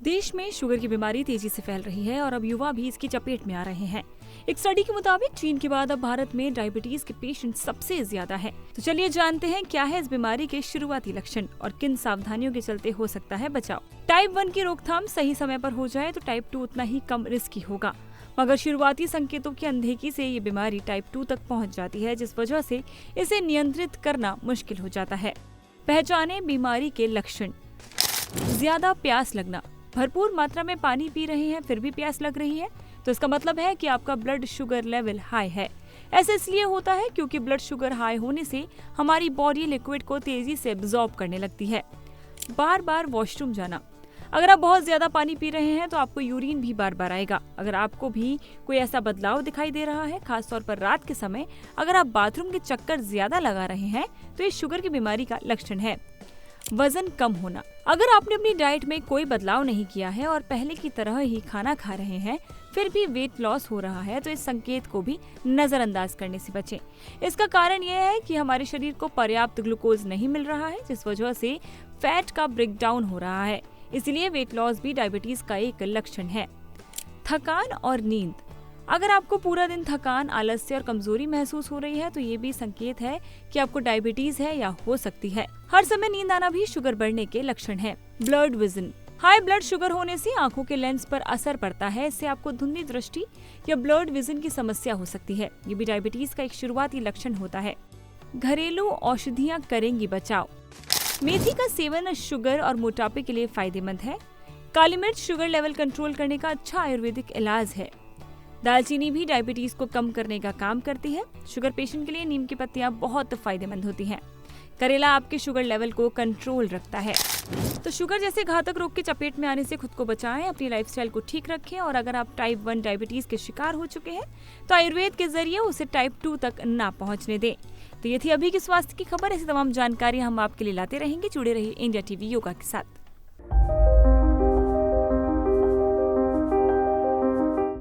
देश में शुगर की बीमारी तेजी से फैल रही है और अब युवा भी इसकी चपेट में आ रहे हैं। एक स्टडी के मुताबिक चीन के बाद अब भारत में डायबिटीज के पेशेंट सबसे ज्यादा है। तो चलिए जानते हैं क्या है इस बीमारी के शुरुआती लक्षण और किन सावधानियों के चलते हो सकता है बचाव। टाइप 1 की रोकथाम सही समय पर हो जाए तो टाइप 2 उतना ही कम रिस्की होगा, मगर शुरुआती संकेतों की अनदेखी से ये बीमारी टाइप 2 तक पहुंच जाती है, जिस वजह से इसे नियंत्रित करना मुश्किल हो जाता है। पहचाने बीमारी के लक्षण। ज्यादा प्यास लगना। भरपूर मात्रा में पानी पी रहे हैं फिर भी प्यास लग रही है तो इसका मतलब है कि आपका ब्लड शुगर लेवल हाई है। ऐसा इसलिए होता है क्योंकि ब्लड शुगर हाई होने से हमारी बॉडी लिक्विड को तेजी से एब्जॉर्ब करने लगती है। बार बार वॉशरूम जाना। अगर आप बहुत ज्यादा पानी पी रहे हैं तो आपको यूरिन भी बार बार आएगा। अगर आपको भी कोई ऐसा बदलाव दिखाई दे रहा है, खासतौर पर रात के समय अगर आप बाथरूम के चक्कर ज्यादा लगा रहे हैं तो ये शुगर की बीमारी का लक्षण है। वजन कम होना। अगर आपने अपनी डाइट में कोई बदलाव नहीं किया है और पहले की तरह ही खाना खा रहे हैं फिर भी वेट लॉस हो रहा है तो इस संकेत को भी नजरअंदाज करने से बचें। इसका कारण यह है कि हमारे शरीर को पर्याप्त ग्लूकोज नहीं मिल रहा है, जिस वजह से फैट का ब्रेकडाउन हो रहा है। इसलिए वेट लॉस भी डायबिटीज का एक लक्षण है। थकान और नींद। अगर आपको पूरा दिन थकान, आलस्य और कमजोरी महसूस हो रही है तो ये भी संकेत है कि आपको डायबिटीज है या हो सकती है। हर समय नींद आना भी शुगर बढ़ने के लक्षण है। Blood vision. High blood sugar होने से आंखों के लेंस पर असर पड़ता है। इससे आपको धुंधली दृष्टि या ब्लड विजन की समस्या हो सकती है। ये भी डायबिटीज का एक शुरुआती लक्षण होता है। घरेलू औषधियाँ करेंगी बचाव। मेथी का सेवन शुगर और मोटापे के लिए फायदेमंद है। काली मिर्च शुगर लेवल कंट्रोल करने का अच्छा आयुर्वेदिक इलाज है। दालचीनी भी डायबिटीज को कम करने का काम करती है। शुगर पेशेंट के लिए नीम की पत्तियां बहुत फायदेमंद होती हैं। करेला आपके शुगर लेवल को कंट्रोल रखता है। तो शुगर जैसे घातक रोग की चपेट में आने से खुद को बचाएं, अपनी लाइफस्टाइल को ठीक रखें और अगर आप टाइप 1 डायबिटीज के शिकार हो चुके हैं तो आयुर्वेद के जरिए उसे टाइप 2 तक ना पहुंचने दें। तो ये थी अभी की स्वास्थ्य की खबर। ऐसी तमाम जानकारी हम आपके लिए लाते रहेंगे। जुड़े रहिए इंडिया टीवी योगा के साथ।